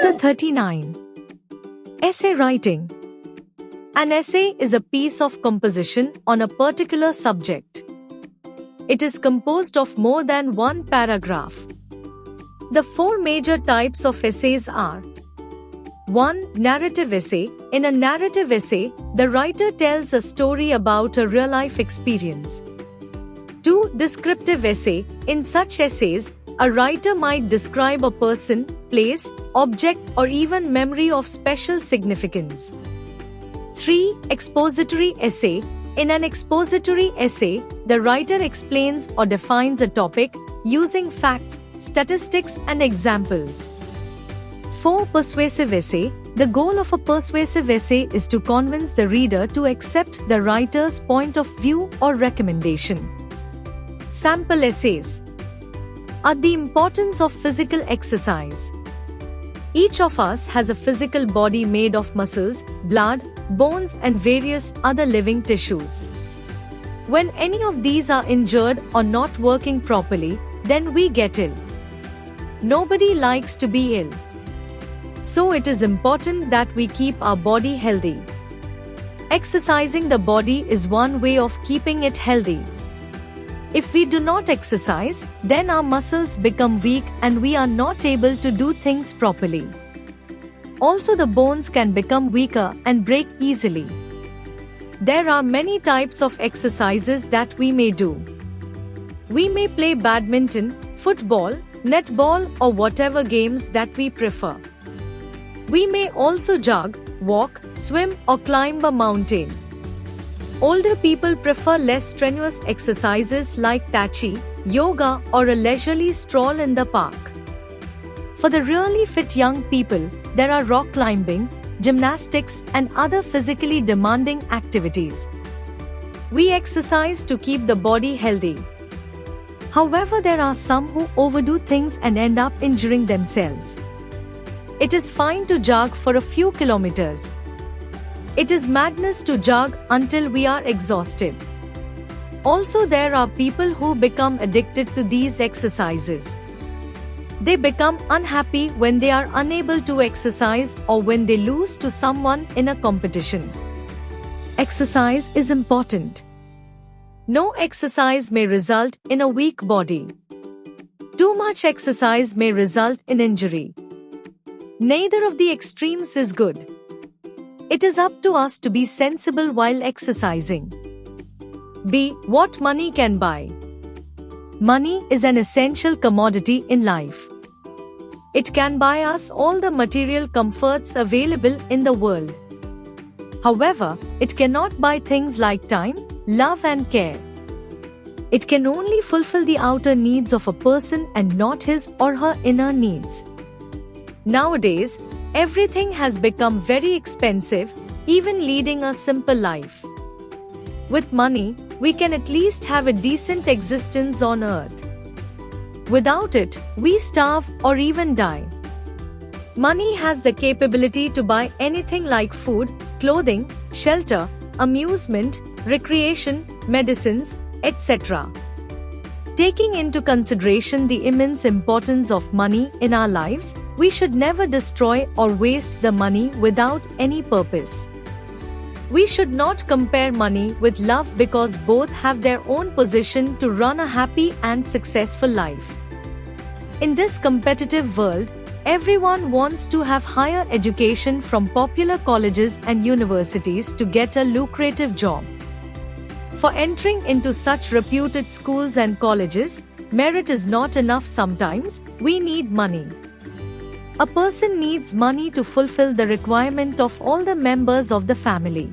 Chapter 39. Essay Writing. An essay is a piece of composition on a particular subject. It is composed of more than one paragraph. The four major types of essays are: 1. Narrative essay. In a narrative essay, the writer tells a story about a real-life experience. 2. Descriptive essay. In such essays, a writer might describe a person, place, object, or even memory of special significance. 3. Expository essay. In an expository essay, the writer explains or defines a topic using facts, statistics, and examples. 4. Persuasive essay. The goal of a persuasive essay is to convince the reader to accept the writer's point of view or recommendation. Sample essays are the importance of physical exercise. Each of us has a physical body made of muscles, blood, bones, and various other living tissues. When any of these are injured or not working properly, then we get ill. Nobody likes to be ill. So it is important that we keep our body healthy. Exercising the body is one way of keeping it healthy. If we do not exercise, then our muscles become weak and we are not able to do things properly. Also, the bones can become weaker and break easily. There are many types of exercises that we may do. We may play badminton, football, netball, or whatever games that we prefer. We may also jog, walk, swim, or climb a mountain. Older people prefer less strenuous exercises like tai chi, yoga, or a leisurely stroll in the park. For the really fit young people, there are rock climbing, gymnastics, and other physically demanding activities. We exercise to keep the body healthy. However, there are some who overdo things and end up injuring themselves. It is fine to jog for a few kilometers. It is madness to jog until we are exhausted. Also, there are people who become addicted to these exercises. They become unhappy when they are unable to exercise or when they lose to someone in a competition. Exercise is important. No exercise may result in a weak body. Too much exercise may result in injury. Neither of the extremes is good. It is up to us to be sensible while exercising. B. What money can buy. Money is an essential commodity in life. It can buy us all the material comforts available in the world. However, it cannot buy things like time, love, and care. It can only fulfill the outer needs of a person and not his or her inner needs. Nowadays, everything has become very expensive, even leading a simple life. With money, we can at least have a decent existence on earth. Without it, we starve or even die. Money has the capability to buy anything like food, clothing, shelter, amusement, recreation, medicines, etc. Taking into consideration the immense importance of money in our lives, we should never destroy or waste the money without any purpose. We should not compare money with love because both have their own position to run a happy and successful life. In this competitive world, everyone wants to have higher education from popular colleges and universities to get a lucrative job. For entering into such reputed schools and colleges, merit is not enough sometimes, we need money. A person needs money to fulfill the requirement of all the members of the family.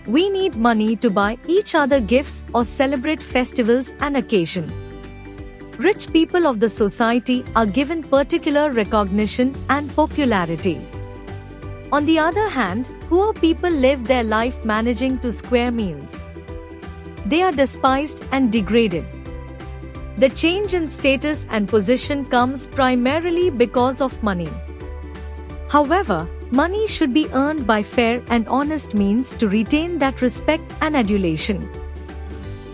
We need money to buy each other gifts or celebrate festivals and occasions. Rich people of the society are given particular recognition and popularity. On the other hand, poor people live their life managing to square meals. They are despised and degraded. The change in status and position comes primarily because of money. However, money should be earned by fair and honest means to retain that respect and adulation.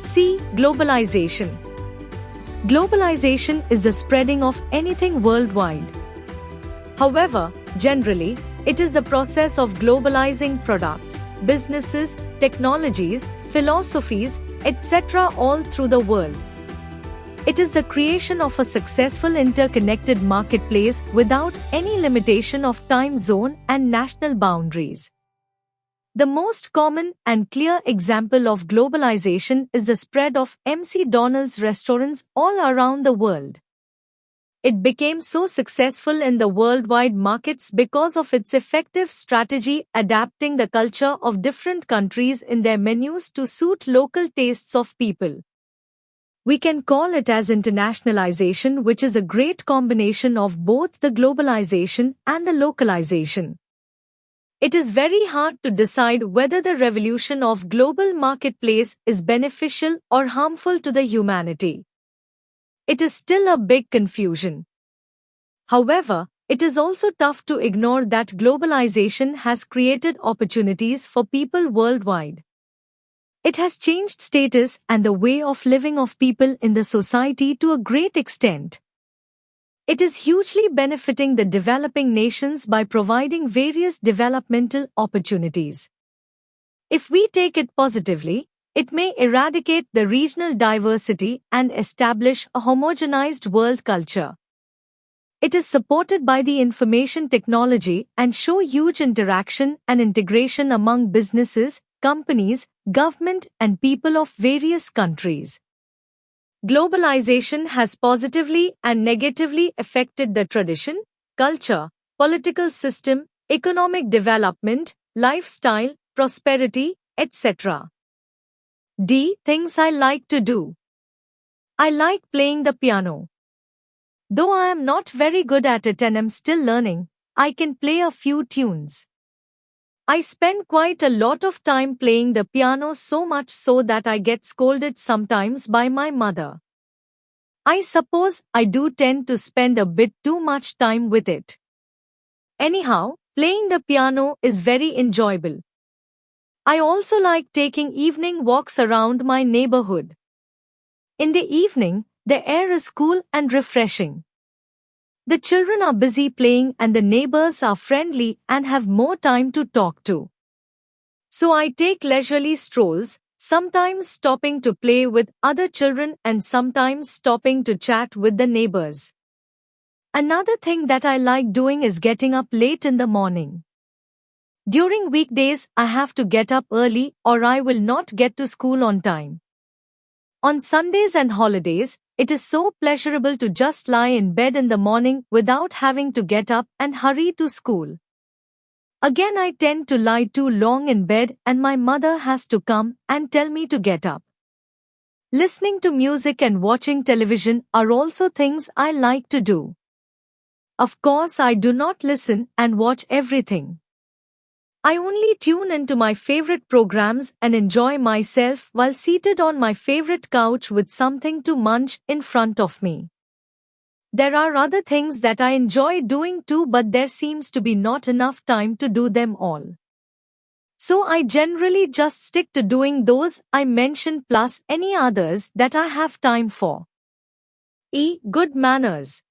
C. Globalization is the spreading of anything worldwide. However, generally, it is the process of globalizing products, businesses, technologies, philosophies, etc. all through the world. It is the creation of a successful interconnected marketplace without any limitation of time zone and national boundaries. The most common and clear example of globalization is the spread of McDonald's restaurants all around the world. It became so successful in the worldwide markets because of its effective strategy adapting the culture of different countries in their menus to suit local tastes of people. We can call it as internationalization, which is a great combination of both the globalization and the localization. It is very hard to decide whether the revolution of global marketplace is beneficial or harmful to the humanity. It is still a big confusion. However, it is also tough to ignore that globalization has created opportunities for people worldwide. It has changed status and the way of living of people in the society to a great extent. It is hugely benefiting the developing nations by providing various developmental opportunities. If we take it positively, it may eradicate the regional diversity and establish a homogenized world culture. It is supported by the information technology and show huge interaction and integration among businesses, companies, government and people of various countries. Globalization has positively and negatively affected the tradition, culture, political system, economic development, lifestyle, prosperity, etc. D. Things I like to do. I like playing the piano. Though I am not very good at it and am still learning, I can play a few tunes. I spend quite a lot of time playing the piano, so much so that I get scolded sometimes by my mother. I suppose I do tend to spend a bit too much time with it. Anyhow, playing the piano is very enjoyable. I also like taking evening walks around my neighborhood. In the evening, the air is cool and refreshing. The children are busy playing and the neighbors are friendly and have more time to talk to. So I take leisurely strolls, sometimes stopping to play with other children and sometimes stopping to chat with the neighbors. Another thing that I like doing is getting up late in the morning. During weekdays, I have to get up early or I will not get to school on time. On Sundays and holidays, it is so pleasurable to just lie in bed in the morning without having to get up and hurry to school. Again, I tend to lie too long in bed and my mother has to come and tell me to get up. Listening to music and watching television are also things I like to do. Of course, I do not listen and watch everything. I only tune into my favorite programs and enjoy myself while seated on my favorite couch with something to munch in front of me. There are other things that I enjoy doing too, but there seems to be not enough time to do them all. So I generally just stick to doing those I mentioned plus any others that I have time for. E. Good manners.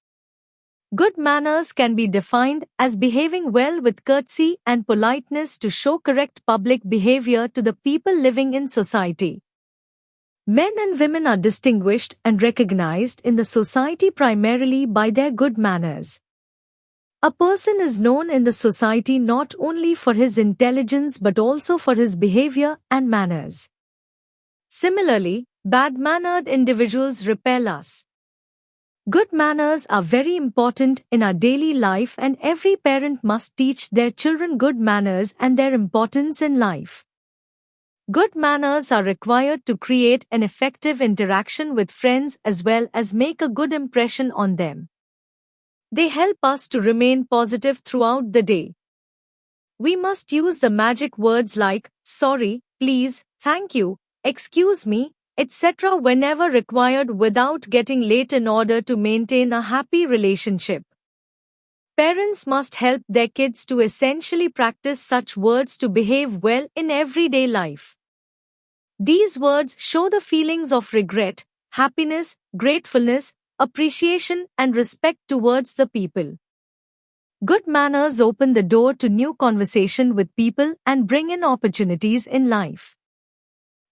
Good manners can be defined as behaving well with courtesy and politeness to show correct public behavior to the people living in society. Men and women are distinguished and recognized in the society primarily by their good manners. A person is known in the society not only for his intelligence but also for his behavior and manners. Similarly, bad-mannered individuals repel us. Good manners are very important in our daily life and every parent must teach their children good manners and their importance in life. Good manners are required to create an effective interaction with friends as well as make a good impression on them. They help us to remain positive throughout the day. We must use the magic words like sorry, please, thank you, excuse me, etc. whenever required without getting late in order to maintain a happy relationship. Parents must help their kids to essentially practice such words to behave well in everyday life. These words show the feelings of regret, happiness, gratefulness, appreciation and respect towards the people. Good manners open the door to new conversation with people and bring in opportunities in life.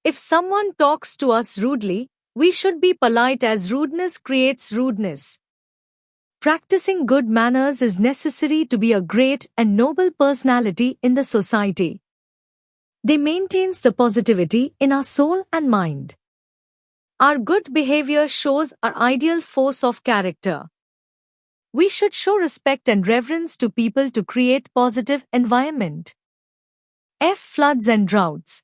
If someone talks to us rudely, we should be polite as rudeness creates rudeness. Practicing good manners is necessary to be a great and noble personality in the society. They maintains the positivity in our soul and mind. Our good behavior shows our ideal force of character. We should show respect and reverence to people to create positive environment. F. Floods and droughts.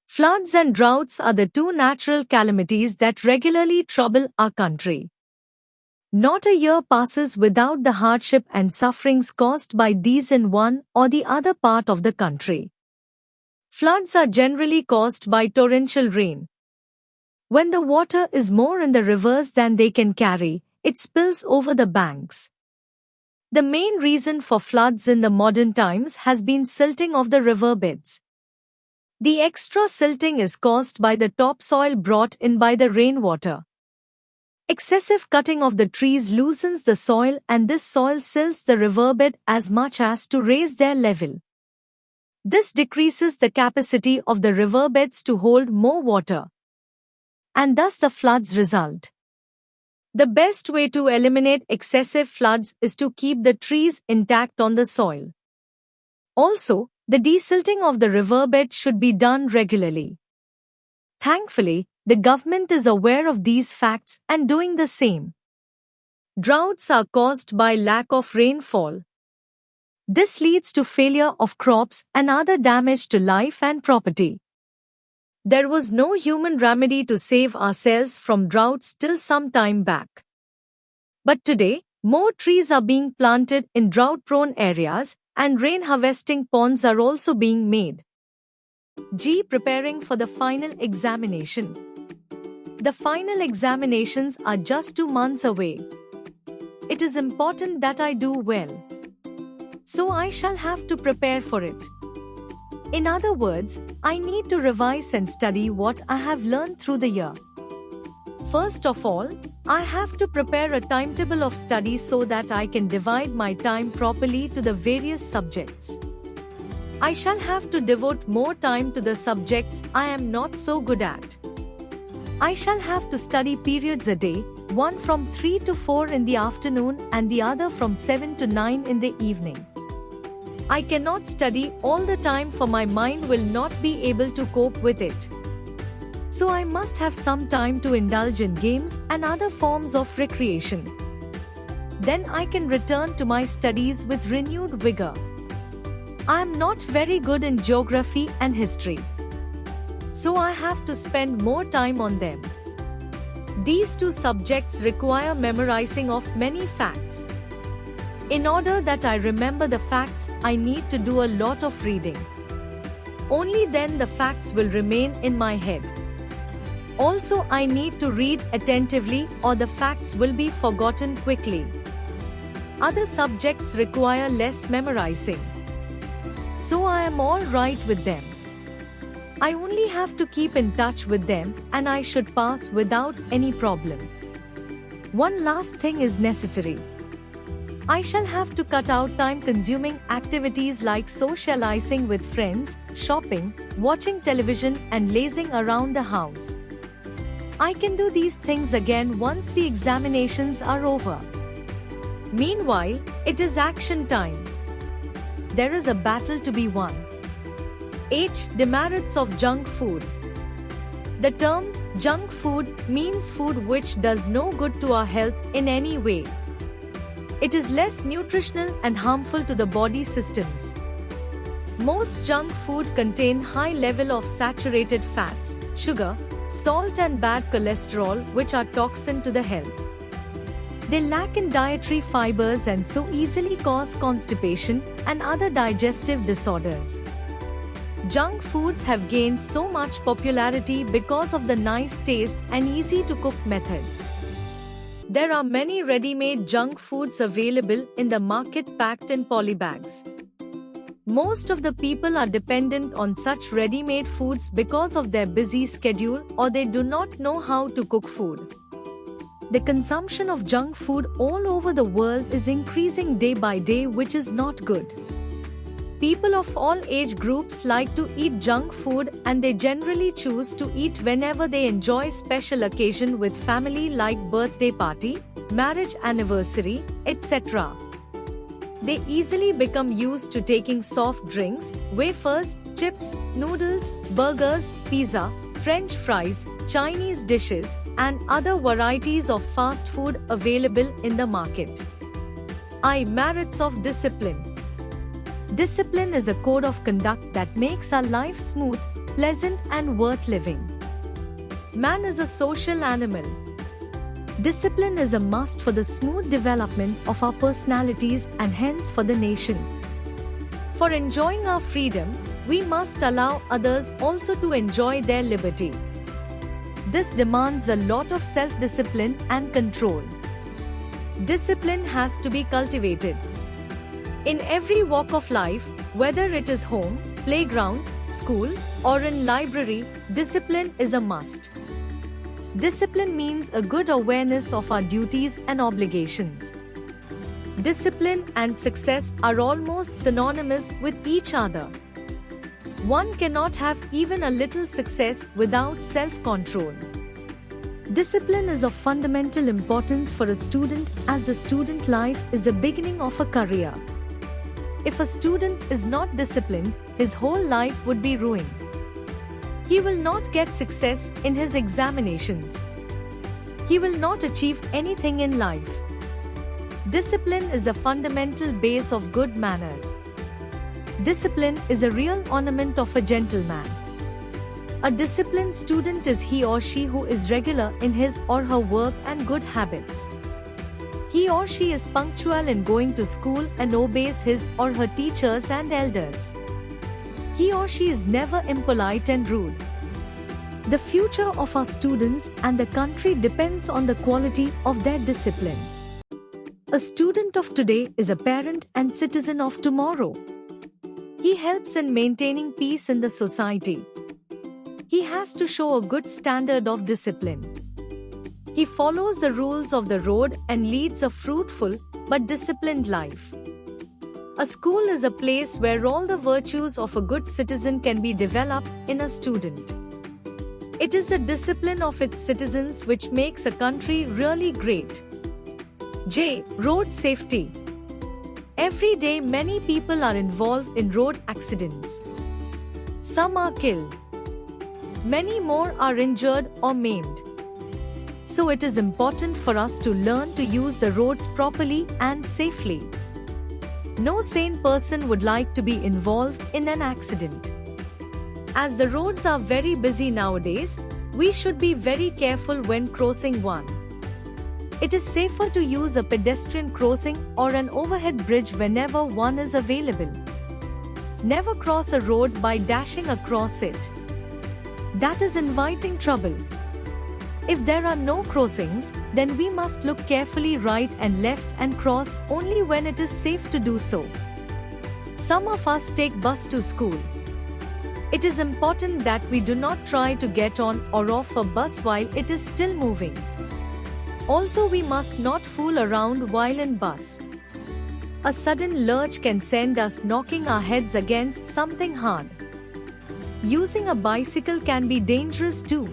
Floods and droughts are the two natural calamities that regularly trouble our country. Not a year passes without the hardship and sufferings caused by these in one or the other part of the country. Floods are generally caused by torrential rain. When the water is more in the rivers than they can carry, it spills over the banks. The main reason for floods in the modern times has been silting of the riverbeds. The extra silting is caused by the topsoil brought in by the rainwater. Excessive cutting of the trees loosens the soil, and this soil silts the riverbed as much as to raise their level. This decreases the capacity of the riverbeds to hold more water, and thus the floods result. The best way to eliminate excessive floods is to keep the trees intact on the soil. Also, the desilting of the riverbed should be done regularly. Thankfully, the government is aware of these facts and doing the same. Droughts are caused by lack of rainfall. This leads to failure of crops and other damage to life and property. There was no human remedy to save ourselves from droughts till some time back. But today, more trees are being planted in drought-prone areas, and rain harvesting ponds are also being made. G. Preparing for the final examination. The final examinations are just 2 months away. It is important that I do well. So I shall have to prepare for it. In other words, I need to revise and study what I have learned through the year. First of all, I have to prepare a timetable of study so that I can divide my time properly to the various subjects. I shall have to devote more time to the subjects I am not so good at. I shall have to study periods a day, one from 3 to 4 in the afternoon and the other from 7 to 9 in the evening. I cannot study all the time, for my mind will not be able to cope with it. So I must have some time to indulge in games and other forms of recreation. Then I can return to my studies with renewed vigor. I am not very good in geography and history, so I have to spend more time on them. These two subjects require memorizing of many facts. In order that I remember the facts, I need to do a lot of reading. Only then the facts will remain in my head. Also, I need to read attentively or the facts will be forgotten quickly. Other subjects require less memorizing, so I am all right with them. I only have to keep in touch with them and I should pass without any problem. One last thing is necessary. I shall have to cut out time-consuming activities like socializing with friends, shopping, watching television and lazing around the house. I can do these things again once the examinations are over. Meanwhile, it is action time. There is a battle to be won. H. Demerits of junk food. The term junk food means food which does no good to our health in any way. It is less nutritional and harmful to the body systems. Most junk food contain high level of saturated fats, sugar, salt and bad cholesterol, which are toxin to the health. They lack in dietary fibers and so easily cause constipation and other digestive disorders. Junk foods have gained so much popularity because of the nice taste and easy to cook methods. There are many ready-made junk foods available in the market packed in polybags. Most of the people are dependent on such ready-made foods because of their busy schedule or they do not know how to cook food. The consumption of junk food all over the world is increasing day by day, which is not good. People of all age groups like to eat junk food, and they generally choose to eat whenever they enjoy special occasion with family like birthday party, marriage anniversary, etc. They easily become used to taking soft drinks, wafers, chips, noodles, burgers, pizza, French fries, Chinese dishes, and other varieties of fast food available in the market. Merits of discipline. Discipline is a code of conduct that makes our life smooth, pleasant, and worth living. Man is a social animal. Discipline is a must for the smooth development of our personalities and hence for the nation. For enjoying our freedom, we must allow others also to enjoy their liberty. This demands a lot of self-discipline and control. Discipline has to be cultivated. In every walk of life, whether it is home, playground, school, or in library, discipline is a must. Discipline means a good awareness of our duties and obligations. Discipline and success are almost synonymous with each other. One cannot have even a little success without self-control. Discipline is of fundamental importance for a student, as the student life is the beginning of a career. If a student is not disciplined, his whole life would be ruined. He will not get success in his examinations. He will not achieve anything in life. Discipline is the fundamental base of good manners. Discipline is a real ornament of a gentleman. A disciplined student is he or she who is regular in his or her work and good habits. He or she is punctual in going to school and obeys his or her teachers and elders. He or she is never impolite and rude. The future of our students and the country depends on the quality of their discipline. A student of today is a parent and citizen of tomorrow. He helps in maintaining peace in the society. He has to show a good standard of discipline. He follows the rules of the road and leads a fruitful but disciplined life. A school is a place where all the virtues of a good citizen can be developed in a student. It is the discipline of its citizens which makes a country really great. Road safety. Every day many people are involved in road accidents. Some are killed. Many more are injured or maimed. So it is important for us to learn to use the roads properly and safely. No sane person would like to be involved in an accident. As the roads are very busy nowadays, we should be very careful when crossing one. It is safer to use a pedestrian crossing or an overhead bridge whenever one is available. Never cross a road by dashing across it. That is inviting trouble. If there are no crossings, then we must look carefully right and left and cross only when it is safe to do so. Some of us take bus to school. It is important that we do not try to get on or off a bus while it is still moving. Also, we must not fool around while in bus. A sudden lurch can send us knocking our heads against something hard. Using a bicycle can be dangerous too.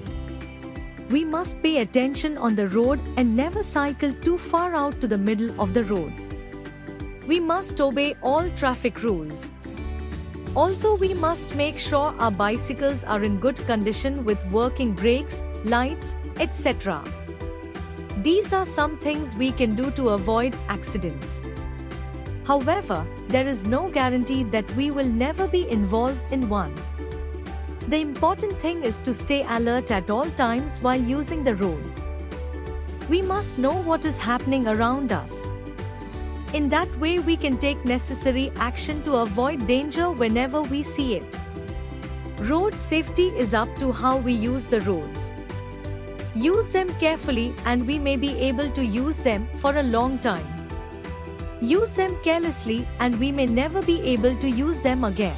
We must pay attention on the road and never cycle too far out to the middle of the road. We must obey all traffic rules. Also, we must make sure our bicycles are in good condition with working brakes, lights, etc. These are some things we can do to avoid accidents. However, there is no guarantee that we will never be involved in one. The important thing is to stay alert at all times while using the roads. We must know what is happening around us. In that way, we can take necessary action to avoid danger whenever we see it. Road safety is up to how we use the roads. Use them carefully and we may be able to use them for a long time. Use them carelessly and we may never be able to use them again.